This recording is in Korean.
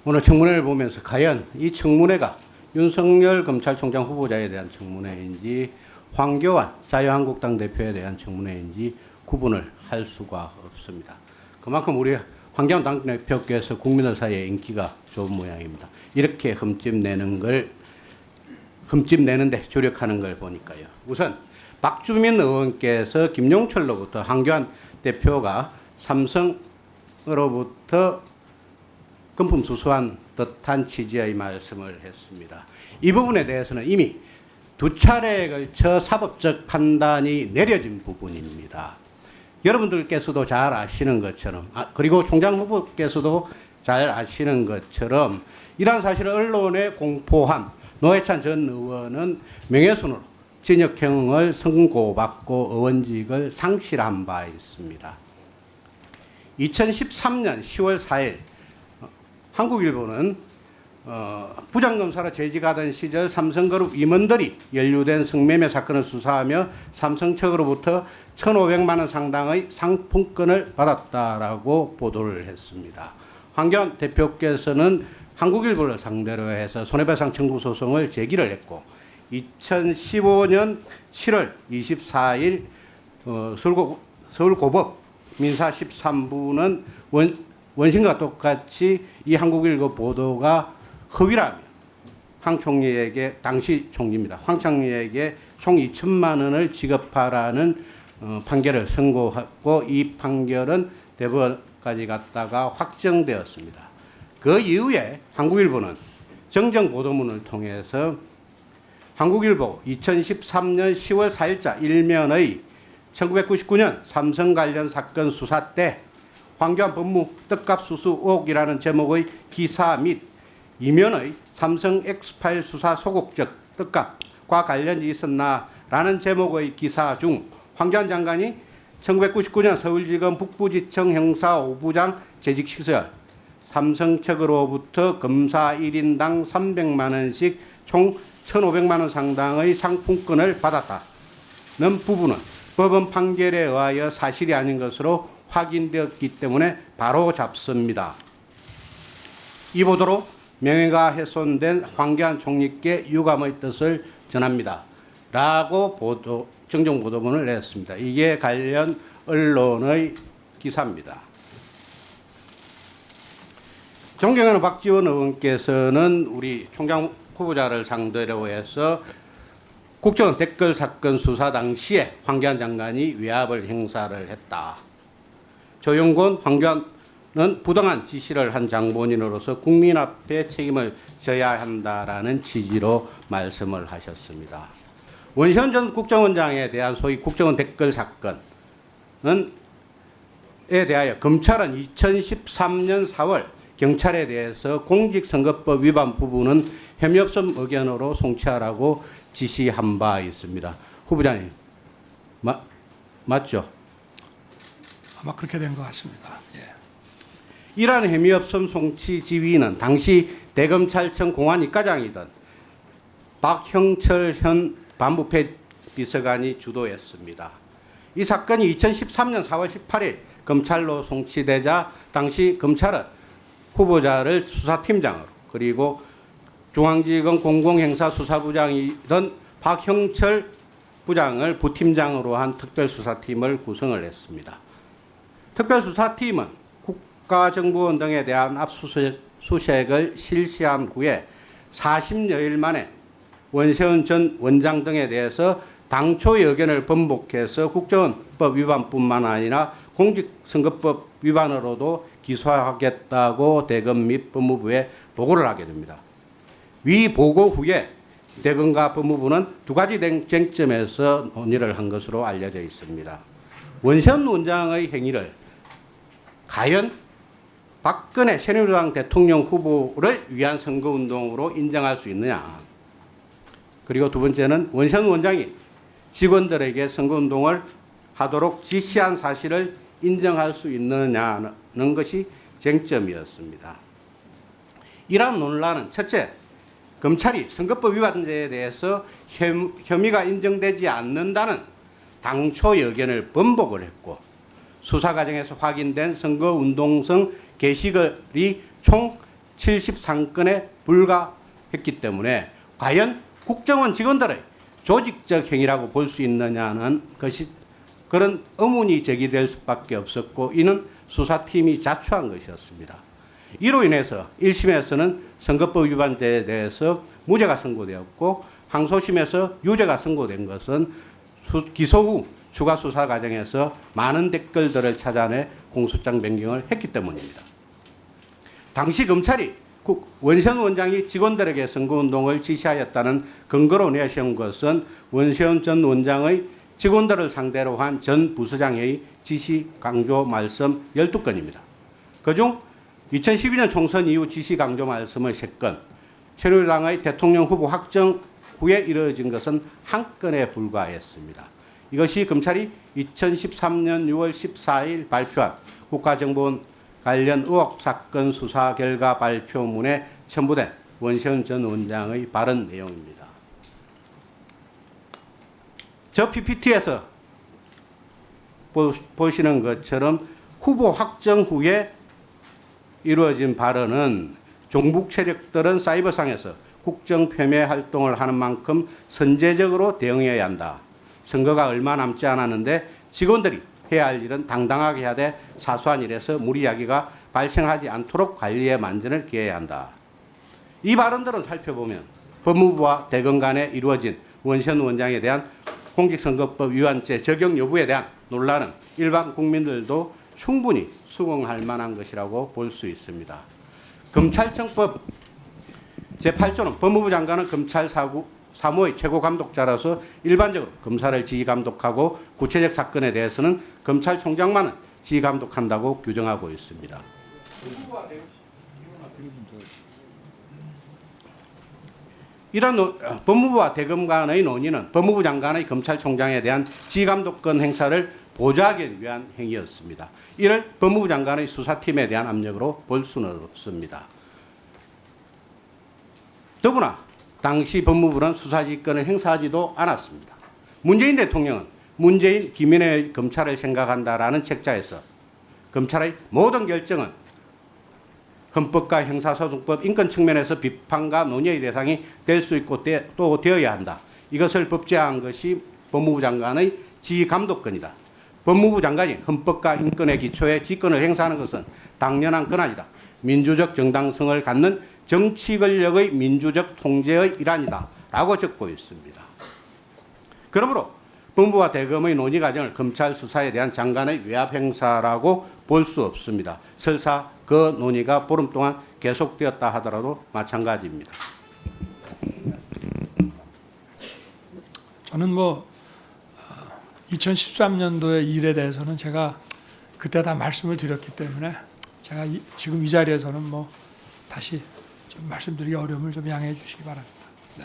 오늘 청문회를 보면서 과연 이 청문회가 윤석열 검찰총장 후보자에 대한 청문회인지 황교안 자유한국당 대표에 대한 청문회인지 구분을 할 수가 없습니다. 그만큼 우리 황교안 당대표께서 국민들 사이에 인기가 좋은 모양입니다. 이렇게 흠집내는데 주력하는 걸 보니까요. 우선 박주민 의원께서 김용철로부터 황교안 대표가 삼성으로부터 금품 수수한 듯한 취지의 말씀을 했습니다. 이 부분에 대해서는 이미 두 차례에 걸쳐 사법적 판단이 내려진 부분입니다. 여러분들께서도 잘 아시는 것처럼, 그리고 총장 후보께서도 잘 아시는 것처럼 이러한 사실을 언론에 공포한 노회찬 전 의원은 명예훼손으로 징역형을 선고받고 의원직을 상실한 바 있습니다. 2013년 10월 4일 한국일보는 부장검사로 재직하던 시절 삼성그룹 임원들이 연루된 성매매 사건을 수사하며 삼성 측으로부터 1,500만 원 상당의 상품권을 받았다라고 보도를 했습니다. 황교안 대표께서는 한국일보를 상대로 해서 손해배상 청구 소송을 제기를 했고 2015년 7월 24일 서울고법 민사 13부는 원신과 똑같이 이 한국일보 보도가 허위라며 황 총리에게, 당시 총리입니다, 황 총리에게 총 2천만 원을 지급하라는 판결을 선고하고 이 판결은 대법원까지 갔다가 확정되었습니다. 그 이후에 한국일보는 정정 보도문을 통해서 한국일보 2013년 10월 4일자 일면의 1999년 삼성 관련 사건 수사 때 황교안 법무 떡값 수수 의혹이라는 제목의 기사 및 이면의 삼성 엑스파일 수사 소극적 떡값과 관련이 있었나라는 제목의 기사 중 황교안 장관이 1999년 서울지검 북부지청 형사 5부장 재직 시절 삼성 측으로부터 검사 1인당 300만 원씩 총 1,500만 원 상당의 상품권을 받았다는 부분은 법원 판결에 의하여 사실이 아닌 것으로 확인되었기 때문에 바로 잡습니다. 이 보도로 명예가 훼손된 황교안 총리께 유감의 뜻을 전합니다. 라고 정정 보도문을 냈습니다. 이게 관련 언론의 기사입니다. 존경하는 박지원 의원께서는 우리 총장 후보자를 상대로 해서 국정원 댓글 사건 수사 당시에 황교안 장관이 외압을 행사를 했다. 조영권, 황교안은 부당한 지시를 한 장본인으로서 국민 앞에 책임을 져야 한다라는 취지로 말씀을 하셨습니다. 원시현 전 국정원장에 대한 소위 국정원 댓글 사건에 대하여 검찰은 2013년 4월 경찰에 대해서 공직선거법 위반 부분은 혐의 없음 의견으로 송치하라고 지시한 바 있습니다. 후보자님, 맞죠? 아마 그렇게 된 것 같습니다. 예. 이러한 혐의 없음 송치 지휘는 당시 대검찰청 공안이과장이던 박형철 현 반부패 비서관이 주도했습니다. 이 사건이 2013년 4월 18일 검찰로 송치되자 당시 검찰은 후보자를 수사팀장으로 그리고 중앙지검 공공행사수사부장이던 박형철 부장을 부팀장으로 한 특별수사팀을 구성을 했습니다. 특별수사팀은 국가정보원 등에 대한 압수수색을 실시한 후에 40여일 만에 원세훈 전 원장 등에 대해서 당초의 의견을 번복해서 국정원법 위반뿐만 아니라 공직선거법 위반으로도 기소하겠다고 대검 및 법무부에 보고를 하게 됩니다. 위 보고 후에 대검과 법무부는 두 가지 쟁점에서 논의를 한 것으로 알려져 있습니다. 원세훈 원장의 행위를 과연 박근혜 새누리당 대통령 후보를 위한 선거운동으로 인정할 수 있느냐. 그리고 두 번째는 원세훈 원장이 직원들에게 선거운동을 하도록 지시한 사실을 인정할 수 있느냐는 것이 쟁점이었습니다. 이러한 논란은 첫째, 검찰이 선거법 위반죄에 대해서 혐의가 인정되지 않는다는 당초 의견을 번복을 했고 수사 과정에서 확인된 선거운동성 게시글이 총 73건에 불과했기 때문에 과연 국정원 직원들의 조직적 행위라고 볼 수 있느냐는 것이 그런 의문이 제기될 수밖에 없었고 이는 수사팀이 자초한 것이었습니다. 이로 인해서 1심에서는 선거법 위반죄에 대해서 무죄가 선고되었고 항소심에서 유죄가 선고된 것은 기소 후 추가 수사 과정에서 많은 댓글들을 찾아내 공소장 변경을 했기 때문입니다. 당시 검찰이 원세훈 원장이 직원들에게 선거운동을 지시하였다는 근거로 내세운 것은 원세훈 전 원장의 직원들을 상대로 한 전 부서장의 지시 강조 말씀 12건입니다. 그중 2012년 총선 이후 지시 강조 말씀의 3건, 새누리당의 대통령 후보 확정 후에 이루어진 것은 1건에 불과했습니다. 이것이 검찰이 2013년 6월 14일 발표한 국가정보원 관련 의혹 사건 수사 결과 발표문에 첨부된 원세훈 전 원장의 발언 내용입니다. 저 PPT에서 보시는 것처럼 후보 확정 후에 이루어진 발언은 종북 세력들은 사이버상에서 국정 폄훼 활동을 하는 만큼 선제적으로 대응해야 한다. 선거가 얼마 남지 않았는데 직원들이 해야 할 일은 당당하게 해야 돼 사소한 일에서 무리야기가 발생하지 않도록 관리의 만전을 기해야 한다. 이 발언들은 살펴보면 법무부와 대검 간에 이루어진 원세훈 원장에 대한 공직선거법 위반죄 적용 여부에 대한 논란은 일반 국민들도 충분히 수긍할 만한 것이라고 볼 수 있습니다. 검찰청법 제8조는 법무부 장관은 검찰 사무의 최고 감독자로서 일반적으로 검사를 지휘감독하고 구체적 사건에 대해서는 검찰총장만은 지휘감독한다고 규정하고 있습니다. 이런 법무부와 대검 간의 논의는 법무부 장관의 검찰총장에 대한 지휘감독권 행사를 보좌하기 위한 행위였습니다. 이를 법무부 장관의 수사팀에 대한 압력으로 볼 수는 없습니다. 더구나 당시 법무부는 수사지휘권을 행사하지도 않았습니다. 문재인 대통령은 문재인, 김인혜의 검찰을 생각한다라는 책자에서 검찰의 모든 결정은 헌법과 형사소송법, 인권 측면에서 비판과 논의의 대상이 될 수 있고 또 되어야 한다. 이것을 법제화한 것이 법무부 장관의 지휘감독권이다. 법무부 장관이 헌법과 인권의 기초에 직권을 행사하는 것은 당연한 권한이다. 민주적 정당성을 갖는 정치 권력의 민주적 통제의 일환이다. 라고 적고 있습니다. 그러므로 법무부와 대검의 논의 과정을 검찰 수사에 대한 장관의 외압 행사라고 볼 수 없습니다. 설사 그 논의가 보름 동안 계속되었다 하더라도 마찬가지입니다. 저는 2013년도의 일에 대해서는 제가 그때 다 말씀을 드렸기 때문에 제가 지금 이 자리에서는 다시 좀 말씀드리기 어려움을 좀 양해해 주시기 바랍니다. 네.